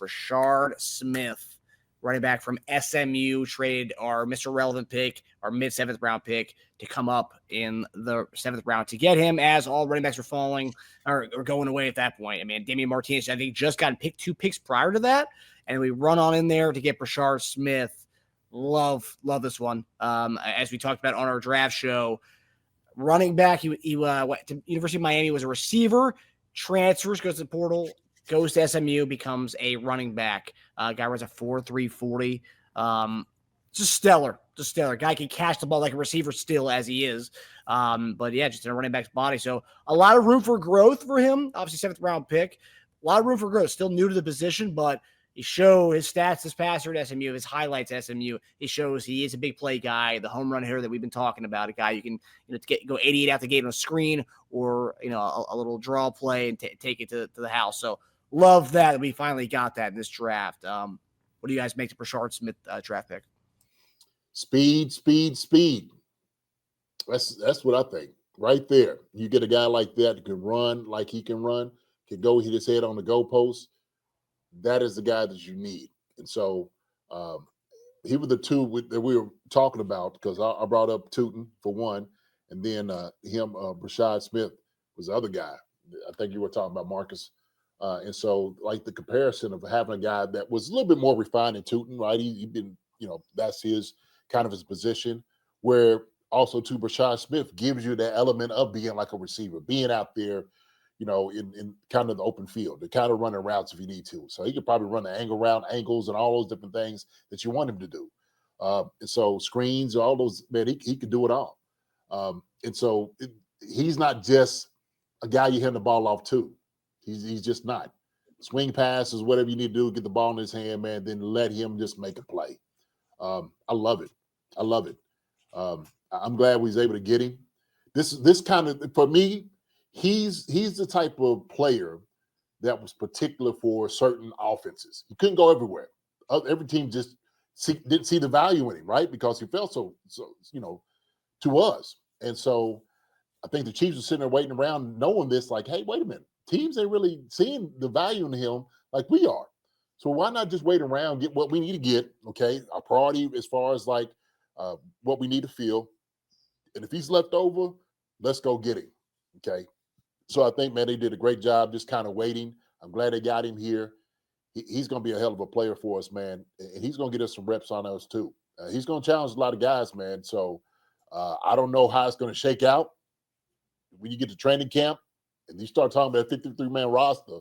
Brashard Smith, running back from SMU, traded our Mr. Relevant pick, our mid-7th round pick, to come up in the 7th round to get him, as all running backs were falling or going away at that point. I mean, Damian Martinez, I think, just got picked 2 picks prior to that, and we run on in there to get Brashard Smith. Love this one. As we talked about on our draft show, running back, he went to University of Miami, was a receiver, transfers, goes to the portal, goes to SMU, becomes a running back. Guy runs a 4.3 40. Just stellar. Guy can catch the ball like a receiver still, as he is. But yeah, just in a running back's body. So a lot of room for growth for him. Obviously, 7th round pick. A lot of room for growth. Still new to the position, but he showed his stats this past year at SMU, his highlights at SMU. He shows he is a big play guy, the home run hitter that we've been talking about, a guy you can go 88 out the gate on a screen, or a little draw play and take it to the house. So love that we finally got that in this draft. What do you guys make the Brashard Smith draft pick? Speed. That's what I think. Right there. You get a guy like that can run like he can run, can go hit his head on the goalpost. That is the guy that you need. And so he was the 2 that we were talking about, because I brought up Tootin for one, and then Brashard Smith was the other guy. I think you were talking about Marcus. And so, like, the comparison of having a guy that was a little bit more refined than Tootin, right? He'd been, that's his kind of his position, where also too Brashard Smith gives you that element of being like a receiver, being out there, in kind of the open field, to kind of running routes if you need to. So he could probably run the angle route, angles, and all those different things that you want him to do. And so screens, all those, man, he could do it all. And so he's not just a guy you hand the ball off to. He's just not. Swing passes, whatever you need to do, get the ball in his hand, man, then let him just make a play. I love it. I'm glad we was able to get him. This kind of, for me, he's the type of player that was particular for certain offenses. He couldn't go everywhere. Every team just didn't see the value in him, right? Because he felt so to us. And so I think the Chiefs are sitting there waiting around knowing this, like, hey, wait a minute. Teams ain't really seeing the value in him like we are. So why not just wait around, get what we need to get, okay? Our priority as far as like what we need to fill. And if he's left over, let's go get him, okay? So I think, man, they did a great job just kind of waiting. I'm glad they got him here. He's going to be a hell of a player for us, man. And he's going to get us some reps on us too. He's going to challenge a lot of guys, man. So I don't know how it's going to shake out when you get to training camp and you start talking about a 53-man roster.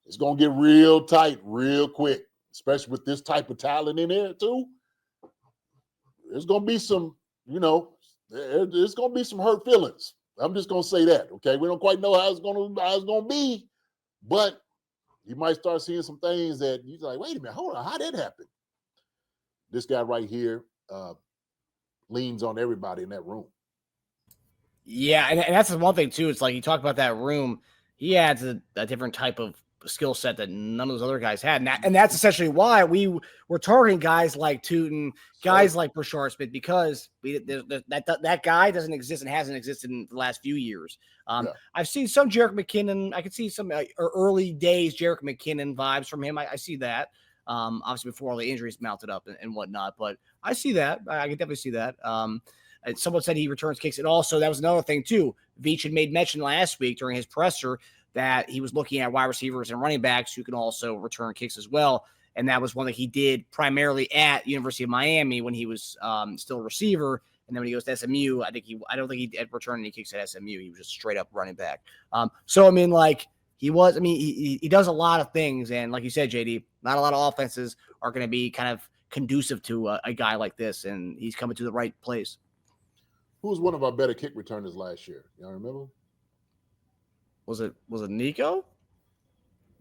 It's going to get real tight real quick, especially with this type of talent in there too. There's going to be some, there's going to be some hurt feelings. I'm just going to say that, okay? We don't quite know how it's going to be, but you might start seeing some things that you're like, wait a minute, hold on, how did that happen? This guy right here leans on everybody in that room. Yeah, and that's the one thing, too. It's like you talk about that room. He adds a different type of skill set that none of those other guys had. And that's essentially why we were targeting guys like Tootin, guys like Brashard Smith, because that guy doesn't exist and hasn't existed in the last few years. I've seen some Jerick McKinnon. I could see some early days Jerick McKinnon vibes from him. I see that. Obviously, before all the injuries mounted up and whatnot. But I see that. I can definitely see that. And someone said he returns kicks. And also, that was another thing, too. Veach had made mention last week during his presser that he was looking at wide receivers and running backs who can also return kicks as well. And that was one that he did primarily at University of Miami when he was still a receiver. And then when he goes to SMU, I don't think he had returned any kicks at SMU. He was just straight up running back. He does a lot of things. And like you said, JD, not a lot of offenses are going to be kind of conducive to a guy like this. And he's coming to the right place. Who was one of our better kick returners last year? Y'all remember? Was it Nico?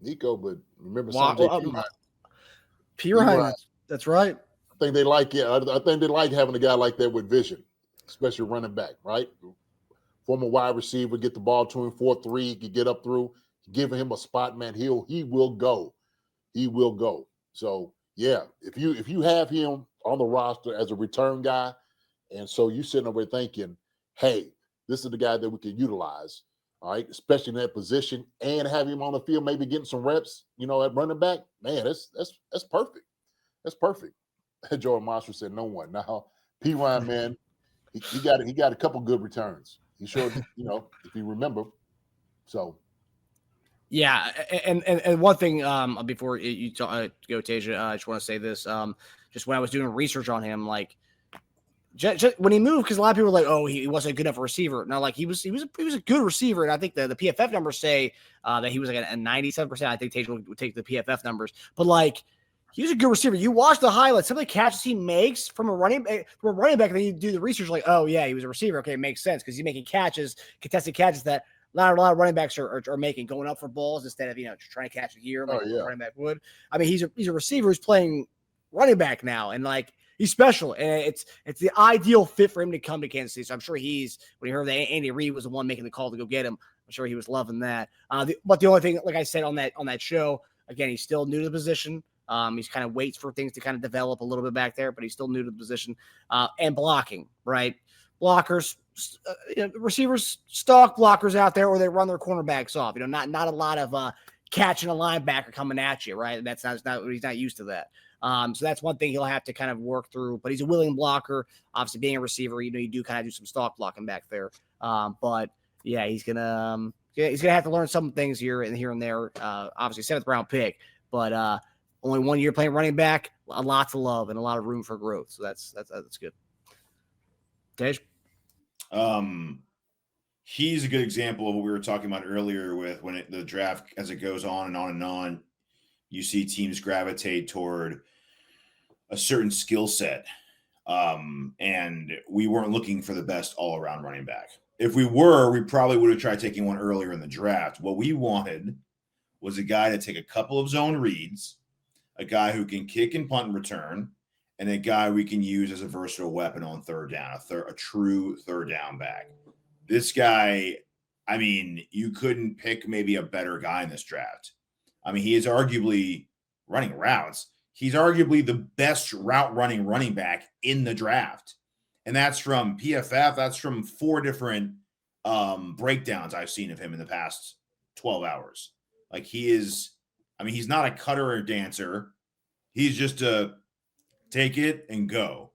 Nico, but remember Pirine. That's right. I think they like having a guy like that with vision, especially running back, right? Former wide receiver, get the ball to him 4-3, he can get up through, giving him a spot, man. He will go. He will go. So yeah, if you have him on the roster as a return guy, and so you sitting over thinking, hey, this is the guy that we can utilize. all right, especially in that position, and have him on the field, maybe getting some reps, at running back. Man, that's perfect. That's perfect. Jordan Monster said no one. Now, P. Ryan, man, he got a couple good returns. He showed, if you remember. So. Yeah, and one thing before you go, Teja, I just want to say this. Just when I was doing research on him, like just when he moved, because a lot of people were like, "Oh, he wasn't a good enough receiver." Now, like he was a good receiver, and I think the PFF numbers say that he was like a 97%. I think Teja would take the PFF numbers, but like he was a good receiver. You watch the highlights, some of the catches he makes from a running back, and then you do the research, like, oh yeah, he was a receiver. Okay, it makes sense because he's making contested catches that a lot of running backs are making, going up for balls instead of trying to catch it here like a running back would. I mean, he's a receiver who's playing running back now, and like he's special, and it's the ideal fit for him to come to Kansas City. So I'm sure when he heard that Andy Reid was the one making the call to go get him, I'm sure he was loving that. But the only thing, like I said on that show, again, he's still new to the position. He's kind of waits for things to kind of develop a little bit back there, but he's still new to the position. And blocking, right? Blockers, receivers stalk blockers out there, or they run their cornerbacks off. Not a lot of catching a linebacker coming at you, right? That's not he's not used to that. So that's one thing he'll have to kind of work through. But he's a willing blocker. Obviously, being a receiver, you do kind of do some stalk blocking back there. But yeah, he's gonna have to learn some things here and there. Obviously, 7th round pick, but only 1 year playing running back. A lot to love and a lot of room for growth. So that's good. Tej? He's a good example of what we were talking about earlier with the draft, as it goes on and on and on, you see teams gravitate toward a certain skill set. And we weren't looking for the best all-around running back. If we were, we probably would have tried taking one earlier in the draft. What we wanted was a guy to take a couple of zone reads, a guy who can kick and punt and return, and a guy we can use as a versatile weapon on third down, a true third down back. This guy, I mean, you couldn't pick maybe a better guy in this draft. I mean, he is arguably running routes. He's arguably the best route running back in the draft. And that's from PFF. That's from 4 different breakdowns I've seen of him in the past 12 hours. Like he's not a cutter or dancer. He's just a take it and go.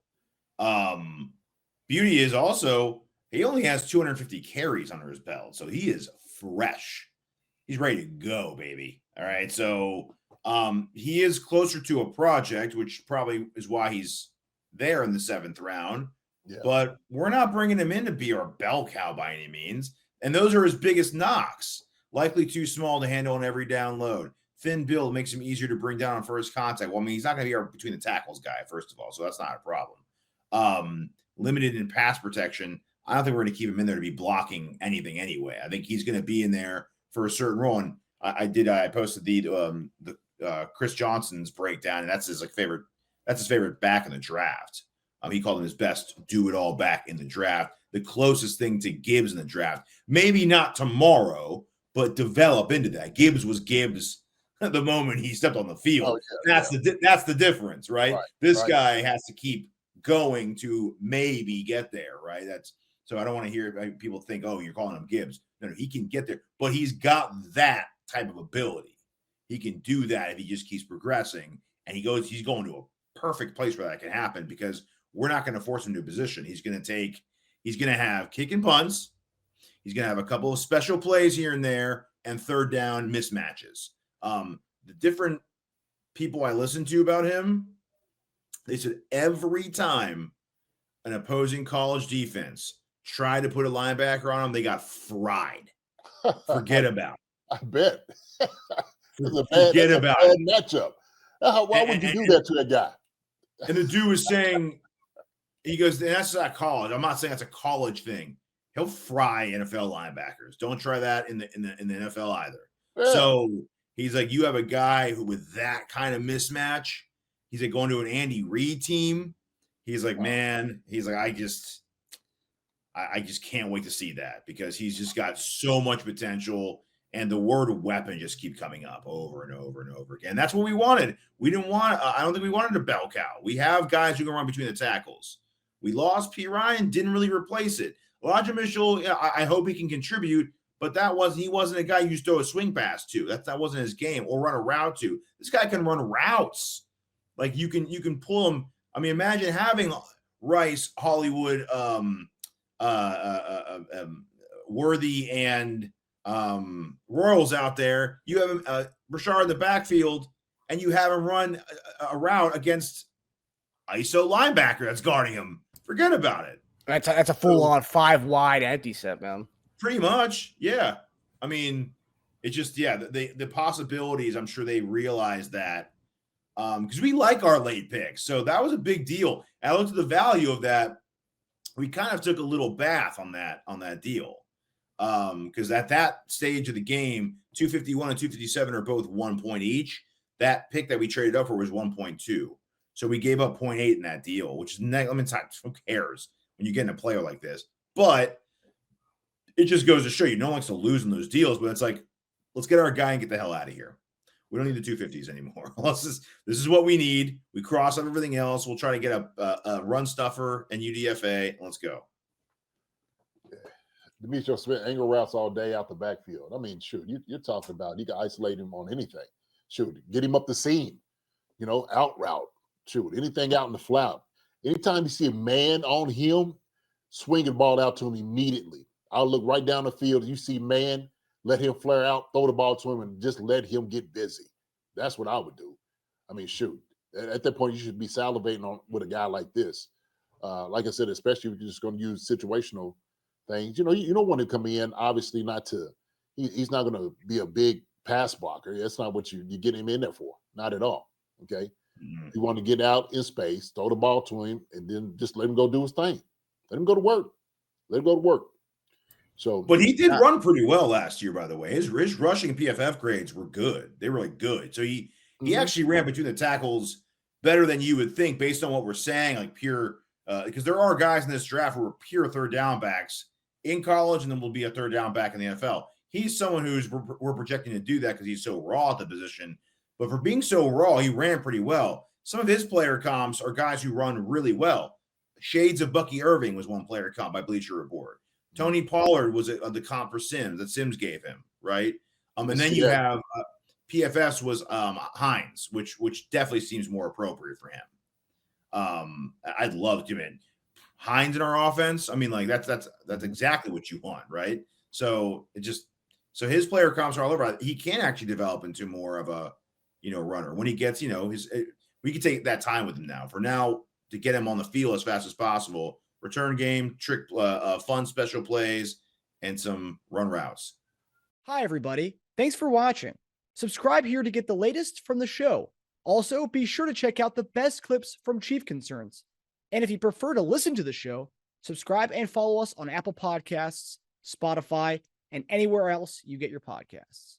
Beauty is also he only has 250 carries under his belt, so he is fresh. He's ready to go, baby. All right, so he is closer to a project, which probably is why he's there in the 7th round. Yeah. But we're not bringing him in to be our bell cow by any means, and those are his biggest knocks. Likely too small to handle an every down load. Thin build makes him easier to bring down on first contact. Well, I mean, he's not going to be our between the tackles guy, first of all, so that's not a problem. Limited in pass protection. I don't think we're going to keep him in there to be blocking anything anyway. I think he's going to be in there for a certain role. And I posted the Chris Johnson's breakdown, and that's his favorite. That's his favorite back in the draft. He called him his best do-it-all back in the draft. The closest thing to Gibbs in the draft. Maybe not tomorrow, but develop into that. Gibbs was Gibbs the moment he stepped on the field. Oh, yeah, that's the difference, right? This guy has to keep going to maybe get there, right? So I don't want to hear people think, oh, you're calling him Gibbs. No, he can get there, but he's got that type of ability. He can do that if he just keeps progressing, and he's going to a perfect place where that can happen because we're not going to force him to a position. He's going to have kick and punts. He's going to have a couple of special plays here and there and third down mismatches. The different people I listened to about him, they said every time an opposing college defense tried to put a linebacker on him, they got fried. Forget about it. I bet. Forget about it. Matchup. Why would you do that to that guy? And the dude was saying, he goes, that's not college. I'm not saying that's a college thing. He'll fry NFL linebackers. Don't try that in the NFL either. Yeah. So he's like, you have a guy who with that kind of mismatch, he's like going to an Andy Reid team. He's like, man, he's like, I just can't wait to see that because he's just got so much potential. And the word weapon just keep coming up over and over and over again. That's what we wanted. We didn't want, I don't think we wanted a bell cow. We have guys who can run between the tackles. We lost P. Ryan, didn't really replace it. Elijah Mitchell, I hope he can contribute, but he wasn't a guy you just throw a swing pass to. That wasn't his game, or run a route to. This guy can run routes. Like you can pull him. I mean, imagine having Rice, Hollywood, Worthy, and Royals out there. You have him, Brashard in the backfield, and you have him run a route against ISO linebacker that's guarding him. Forget about it. That's a full-on 5 wide empty set, man. Pretty much, yeah. I mean, it's just, yeah, the possibilities, I'm sure they realize that because we like our late picks. So that was a big deal. And I looked at the value of that. We kind of took a little bath on that deal because at that stage of the game, 251 and 257 are both 1 point each. That pick that we traded up for was 1.2. So we gave up 0.8 in that deal, which is who cares when you get in a player like this? But it just goes to show you, no one likes to lose in those deals, but it's like, let's get our guy and get the hell out of here. We don't need the 250s anymore. This is what we need. We cross up everything else. We'll try to get a run stuffer and UDFA. Let's go. Demetrio Smith, angle routes all day out the backfield. I mean, shoot, you're talking about you can isolate him on anything. Shoot, get him up the seam, out route. Shoot, anything out in the flat. Anytime you see a man on him, swing the ball out to him immediately. I'll look right down the field. You see man, let him flare out, throw the ball to him, and just let him get busy. That's what I would do. I mean, shoot. At that point, you should be salivating with a guy like this. Like I said, especially if you're just going to use situational things. You don't want to come in, obviously he's not going to be a big pass blocker. That's not what you get him in there for. Not at all. Okay. Mm-hmm. You want to get out in space, throw the ball to him, and then just let him go do his thing. Let him go to work. So, but he did run pretty well last year, by the way. His rushing PFF grades were good. They were like good. So he actually ran between the tackles better than you would think based on what we're saying, like pure because there are guys in this draft who are pure third down backs in college and then will be a third down back in the NFL. He's someone who's we're projecting to do that because he's so raw at the position. But for being so raw, he ran pretty well. Some of his player comps are guys who run really well. Shades of Bucky Irving was one player comp by Bleacher Report. Tony Pollard was the comp for Sims that Sims gave him, right? And then you have PFS was Hines, which definitely seems more appropriate for him. I'd love to in Hines in our offense. I mean, like that's exactly what you want, right? So his player comps are all over. He can actually develop into more of a runner when he gets we can take that time with him now. For now, to get him on the field as fast as possible. Return game, trick, fun special plays, and some run routes. Hi, everybody. Thanks for watching. Subscribe here to get the latest from the show. Also, be sure to check out the best clips from Chief Concerns. And if you prefer to listen to the show, subscribe and follow us on Apple Podcasts, Spotify, and anywhere else you get your podcasts.